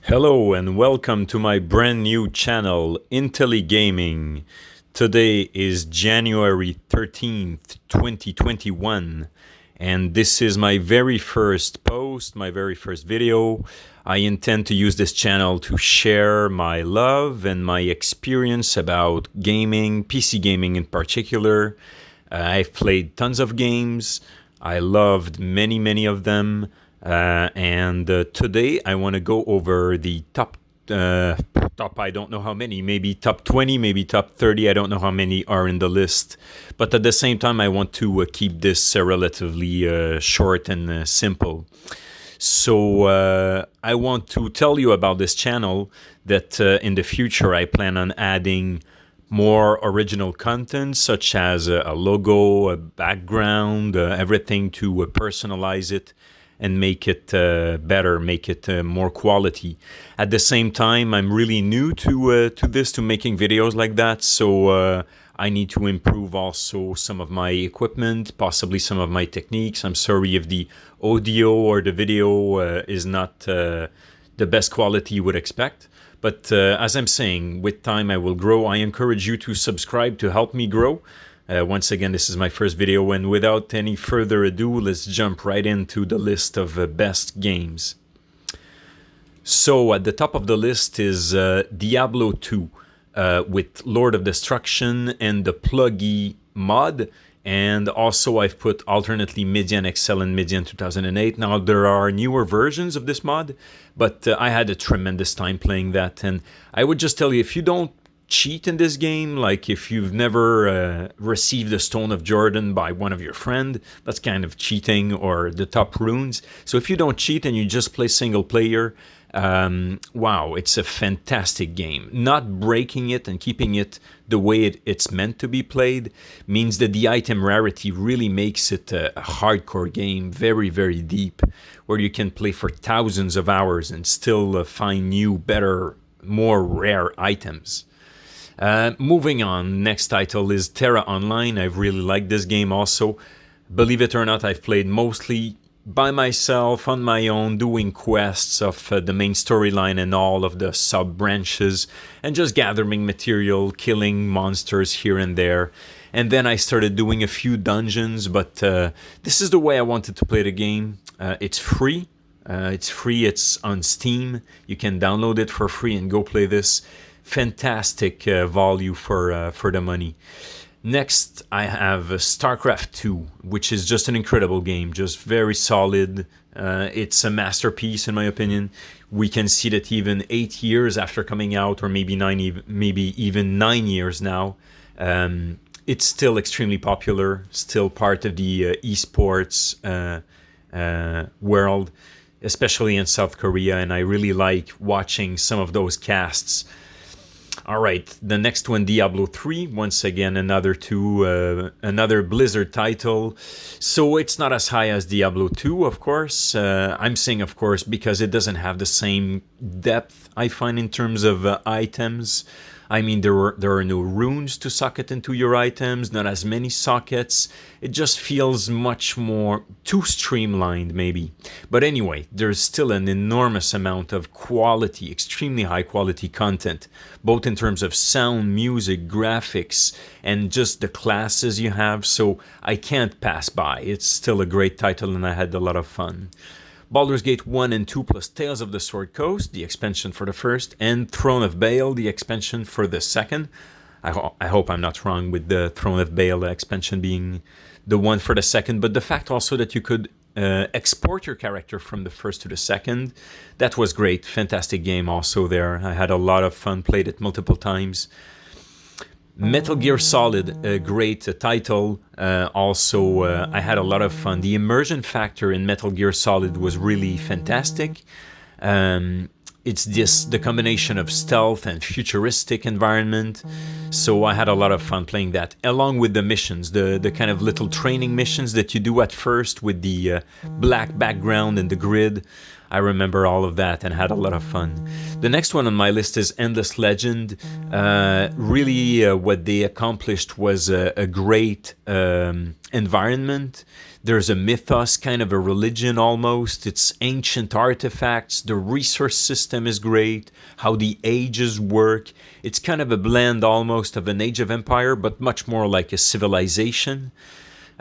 Hello and welcome to my brand new channel, Gaming. Today is January 13th, 2021, and this is my very first post, my very first video. I intend to use this channel to share my love and my experience about gaming, PC gaming in particular. I've played tons of games. I loved many of them. And today I want to go over the top, I don't know how many, maybe top 20, maybe top 30. I don't know how many are in the list. But at the same time, I want to keep this relatively short and simple. So I want to tell you about this channel that in the future I plan on adding more original content, such as a logo, a background, everything to personalize it and make it better, make it more quality. At the same time, I'm really new to making videos like that, so I need to improve also some of my equipment, possibly some of my techniques. I'm sorry if the audio or the video is not the best quality you would expect. But as I'm saying, with time I will grow. I encourage you to subscribe to help me grow. Once again, this is my first video, and without any further ado, let's jump right into the list of best games. So at the top of the list is Diablo 2 with Lord of Destruction and the PluggY mod. And also I've put alternately Midian XL and Midian 2008. Now there are newer versions of this mod, but I had a tremendous time playing that. And I would just tell you, if you don't cheat in this game, like if you've never received the Stone of Jordan by one of your friend, that's kind of cheating, or the top runes. So if you don't cheat and you just play single player, wow, it's a fantastic game. Not breaking it and keeping it the way it's meant to be played means that the item rarity really makes it a hardcore game, very deep, where you can play for thousands of hours and still find new, better, more rare items. Moving on, next title is Terra Online. I really like this game also. Believe it or not, I've played mostly by myself, on my own, doing quests of the main storyline and all of the sub-branches, and just gathering material, killing monsters here and there. And then I started doing a few dungeons, but this is the way I wanted to play the game. It's free. It's on Steam. You can download it for free and go play this. Fantastic value for the money. Next, I have Starcraft 2, which is just an incredible game, just very solid. It's a masterpiece, in my opinion. We can see that even 8 years after coming out, or maybe even 9 years now, it's still extremely popular, still part of the esports world, especially in South Korea, and I really like watching some of those casts. All right, the next one, Diablo 3, once again another Blizzard title. So it's not as high as Diablo 2, of course. I'm saying of course because it doesn't have the same depth, I find, in terms of items. I mean, there are no runes to socket into your items, not as many sockets. It just feels much more too streamlined, maybe. But anyway, there's still an enormous amount of quality, extremely high quality content, both in terms of sound, music, graphics, and just the classes you have. So I can't pass by. It's still a great title, and I had a lot of fun. Baldur's Gate 1 and 2 plus Tales of the Sword Coast, the expansion for the first, and Throne of Baal, the expansion for the second. I hope I'm not wrong with the Throne of Baal expansion being the one for the second, but the fact also that you could export your character from the first to the second, that was great. Fantastic game also there. I had a lot of fun, played it multiple times. Metal Gear Solid, a great title. Also, I had a lot of fun. The immersion factor in Metal Gear Solid was really fantastic. It's the combination of stealth and futuristic environment. So I had a lot of fun playing that, along with the missions, the kind of little training missions that you do at first with the black background and the grid. I remember all of that and had a lot of fun. The next one on my list is Endless Legend. Really what they accomplished was a great environment. There's a mythos, kind of a religion almost. It's ancient artifacts. The resource system is great. How the ages work. It's kind of a blend almost of an Age of Empire, but much more like a civilization.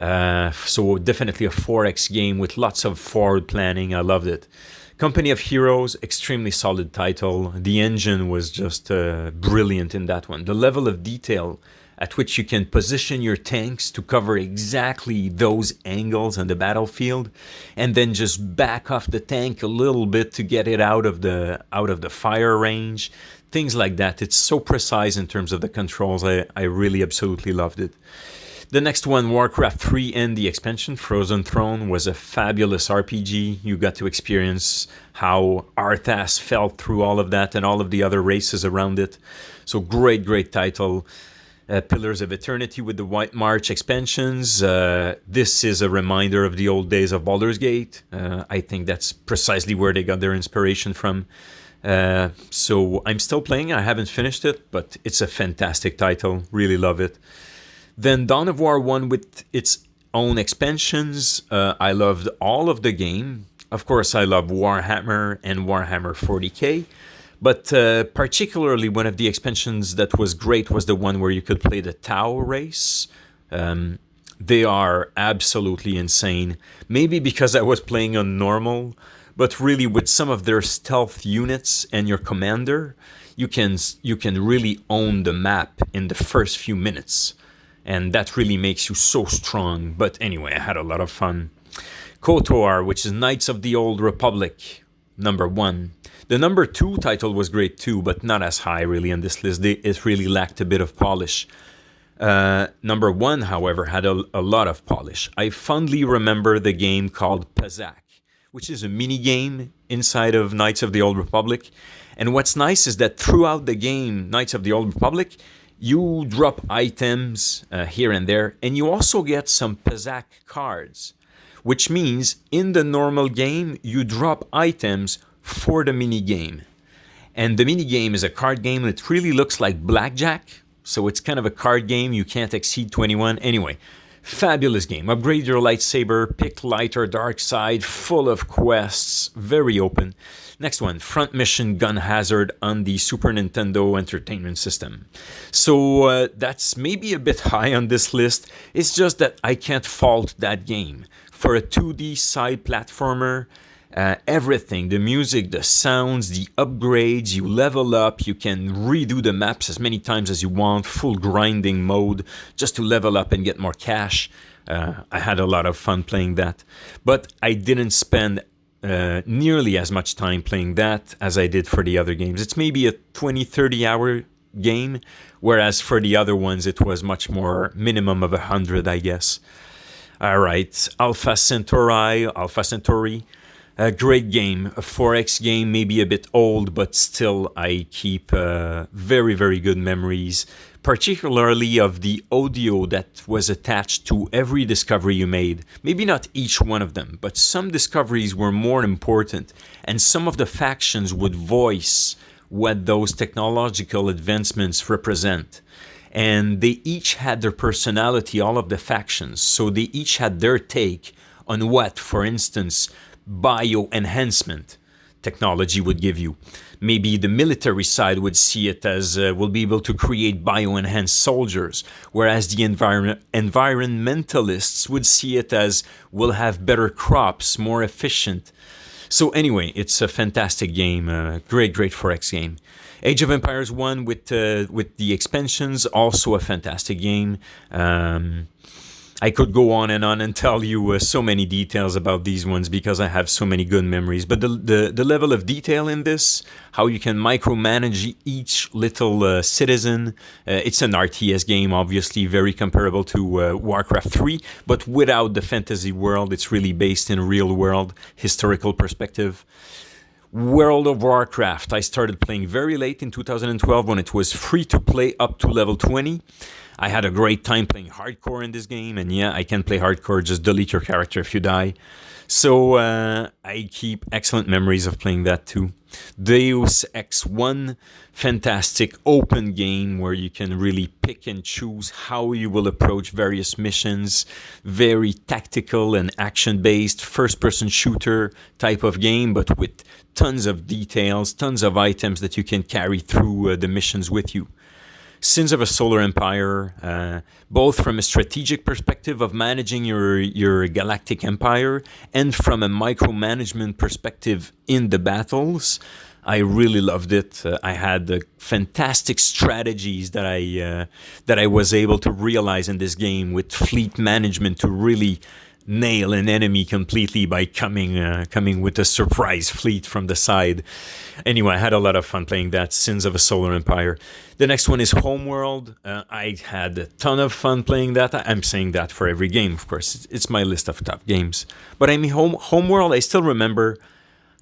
So definitely a 4X game with lots of forward planning. I loved it. Company of Heroes, extremely solid title. The engine was just brilliant in that one. The level of detail at which you can position your tanks to cover exactly those angles on the battlefield, and then just back off the tank a little bit to get it out of the fire range. Things like that. It's so precise in terms of the controls. I really absolutely loved it. The next one, Warcraft 3 and the expansion, Frozen Throne, was a fabulous RPG. You got to experience how Arthas fell through all of that and all of the other races around it. So great title. Pillars of Eternity with the White March expansions. This is a reminder of the old days of Baldur's Gate. I think that's precisely where they got their inspiration from. So I'm still playing. I haven't finished it, but it's a fantastic title. Really love it. Then Dawn of War 1 with its own expansions. I loved all of the game. Of course, I love Warhammer and Warhammer 40k. But particularly one of the expansions that was great was the one where you could play the Tau race. They are absolutely insane. Maybe because I was playing on normal, but really with some of their stealth units and your commander, you can really own the map in the first few minutes. And that really makes you so strong. But anyway, I had a lot of fun. KOTOR, which is Knights of the Old Republic, number 1. The number 2 title was great too, but not as high really on this list. It really lacked a bit of polish. Number 1, however, had a lot of polish. I fondly remember the game called Pazak, which is a mini game inside of Knights of the Old Republic. And what's nice is that throughout the game, Knights of the Old Republic, you drop items here and there, and you also get some Pazak cards, which means in the normal game, you drop items for the mini game. And the mini game is a card game that really looks like blackjack, so it's kind of a card game. You can't exceed 21. Anyway, fabulous game. Upgrade your lightsaber, pick light or dark side, full of quests, very open. Next one, Front Mission Gun Hazard on the Super Nintendo Entertainment System. So that's maybe a bit high on this list. It's just that I can't fault that game. For a 2D side platformer, everything, the music, the sounds, the upgrades, you level up, you can redo the maps as many times as you want, full grinding mode, just to level up and get more cash. I had a lot of fun playing that. But I didn't spend nearly as much time playing that as I did for the other games. It's maybe a 20-30 hour game, whereas for the other ones it was much more, minimum of 100, I guess. All right, Alpha Centauri, a great game, a 4X game, maybe a bit old, but still I keep very good memories, particularly of the audio that was attached to every discovery you made. Maybe not each one of them, but some discoveries were more important, and some of the factions would voice what those technological advancements represent. And they each had their personality, all of the factions, so they each had their take on what, for instance, bio-enhancement technology would give you. Maybe the military side would see it as we'll be able to create bio-enhanced soldiers, whereas the environmentalists would see it as we'll have better crops, more efficient. So anyway, it's a fantastic game, great 4X game. Age of Empires 1 with the expansions, also a fantastic game. I could go on and tell you so many details about these ones because I have so many good memories. But the level of detail in this, how you can micromanage each little citizen, it's an RTS game, obviously very comparable to Warcraft 3, but without the fantasy world. It's really based in real world, historical perspective. World of Warcraft, I started playing very late in 2012 when it was free to play up to level 20. I had a great time playing hardcore in this game, and yeah, I can play hardcore, just delete your character if you die. So I keep excellent memories of playing that too. Deus Ex 1, fantastic open game where you can really pick and choose how you will approach various missions. Very tactical and action-based first-person shooter type of game, but with tons of details, tons of items that you can carry through the missions with you. Sins of a Solar Empire, both from a strategic perspective of managing your galactic empire and from a micromanagement perspective in the battles. I really loved it. I had fantastic strategies that I was able to realize in this game with fleet management to really nail an enemy completely by coming with a surprise fleet from the side. Anyway, I had a lot of fun playing that, Sins of a Solar Empire. The next one is Homeworld. I had a ton of fun playing that. I'm saying that for every game, of course. It's my list of top games. But I mean, Homeworld, I still remember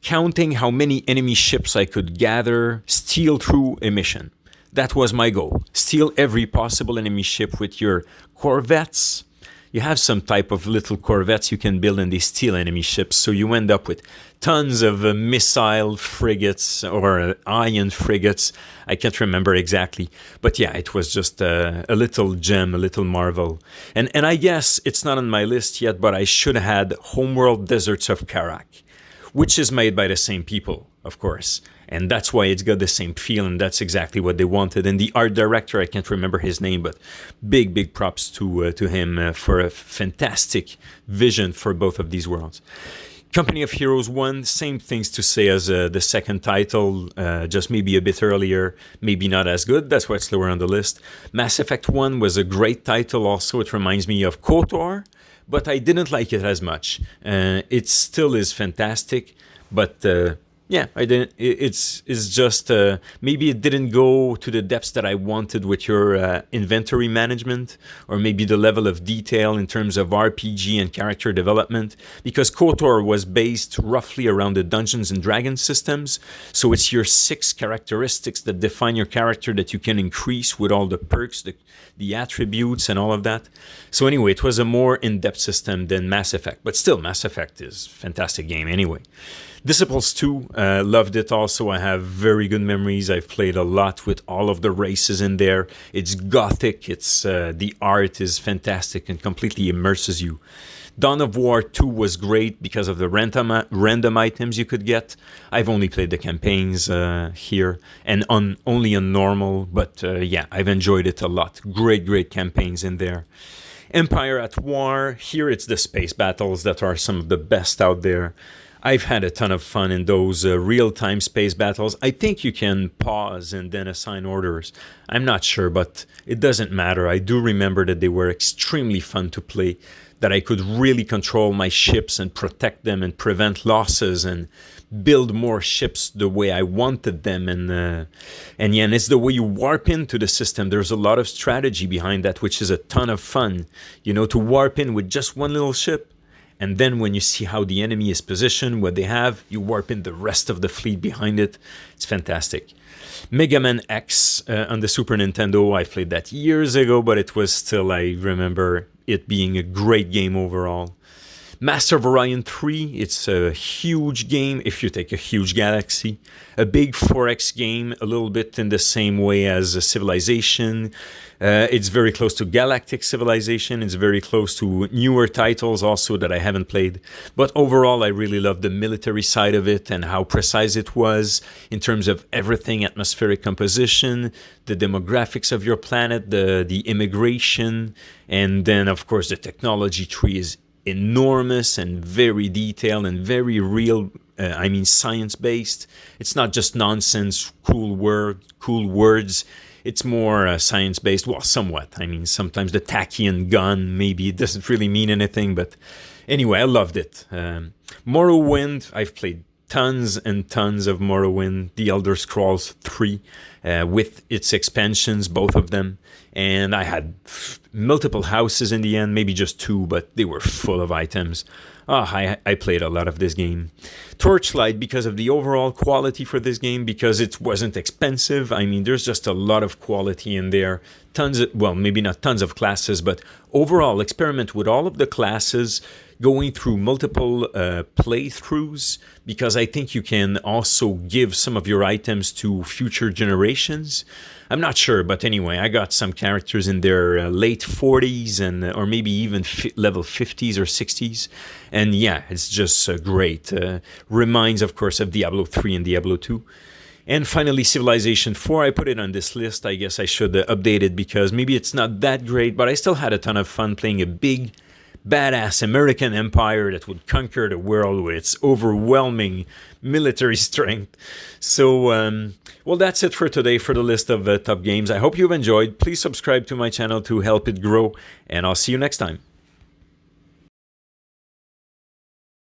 counting how many enemy ships I could gather, steal through a mission. That was my goal. Steal every possible enemy ship with your corvettes. You have some type of little corvettes you can build and they steal enemy ships, so you end up with tons of missile frigates or iron frigates. I can't remember exactly. But yeah, it was just a little gem, a little marvel. And I guess it's not on my list yet, but I should have had Homeworld Deserts of Karak, which is made by the same people, of course. And that's why it's got the same feel, and that's exactly what they wanted. And the art director, I can't remember his name, but big props to him for a fantastic vision for both of these worlds. Company of Heroes 1, same things to say as the second title, just maybe a bit earlier, maybe not as good. That's why it's lower on the list. Mass Effect 1 was a great title also. It reminds me of KOTOR, but I didn't like it as much. It still is fantastic, but yeah, I didn't. It's just maybe it didn't go to the depths that I wanted with your inventory management, or maybe the level of detail in terms of RPG and character development. Because KOTOR was based roughly around the Dungeons and Dragons systems, so it's your 6 characteristics that define your character that you can increase with all the perks, the attributes, and all of that. So anyway, it was a more in-depth system than Mass Effect, but still, Mass Effect is a fantastic game anyway. Disciples 2, loved it also. I have very good memories. I've played a lot with all of the races in there. It's gothic. It's the art is fantastic and completely immerses you. Dawn of War 2 was great because of the random items you could get. I've only played the campaigns here and only on normal, but yeah, I've enjoyed it a lot. Great campaigns in there. Empire at War, here it's the space battles that are some of the best out there. I've had a ton of fun in those real-time space battles. I think you can pause and then assign orders. I'm not sure, but it doesn't matter. I do remember that they were extremely fun to play, that I could really control my ships and protect them and prevent losses and build more ships the way I wanted them. And it's the way you warp into the system. There's a lot of strategy behind that, which is a ton of fun. You know, to warp in with just one little ship. And then when you see how the enemy is positioned, what they have, you warp in the rest of the fleet behind it. It's fantastic. Mega Man X on the Super Nintendo, I played that years ago, but it was still, I remember it being a great game overall. Master of Orion 3, it's a huge game if you take a huge galaxy. A big 4X game, a little bit in the same way as Civilization. It's very close to Galactic Civilization. It's very close to newer titles also that I haven't played. But overall, I really love the military side of it and how precise it was in terms of everything, atmospheric composition, the demographics of your planet, the immigration, and then, of course, the technology tree is enormous and very detailed and very real. Science-based. It's not just nonsense, cool words. It's more science-based, well, somewhat. I mean, sometimes the Tachyon gun, maybe it doesn't really mean anything, but anyway, I loved it. Morrowind, I've played tons and tons of Morrowind, The Elder Scrolls 3, with its expansions, both of them. And I had multiple houses in the end, maybe just 2, but they were full of items. I played a lot of this game. Torchlight, because of the overall quality for this game, because it wasn't expensive. I mean, there's just a lot of quality in there. Tons of, well, maybe not tons of classes, but overall, experiment with all of the classes, going through multiple playthroughs, because I think you can also give some of your items to future generations. I'm not sure, but anyway, I got some characters in their late 40s and or maybe even level 50s or 60s. And yeah, it's just great. Reminds, of course, of Diablo 3 and Diablo 2. And finally, Civilization 4, I put it on this list. I guess I should update it because maybe it's not that great, but I still had a ton of fun playing a big, badass American empire that would conquer the world with its overwhelming military strength. So, well, that's it for today for the list of top games. I hope you've enjoyed. Please subscribe to my channel to help it grow, and I'll see you next time.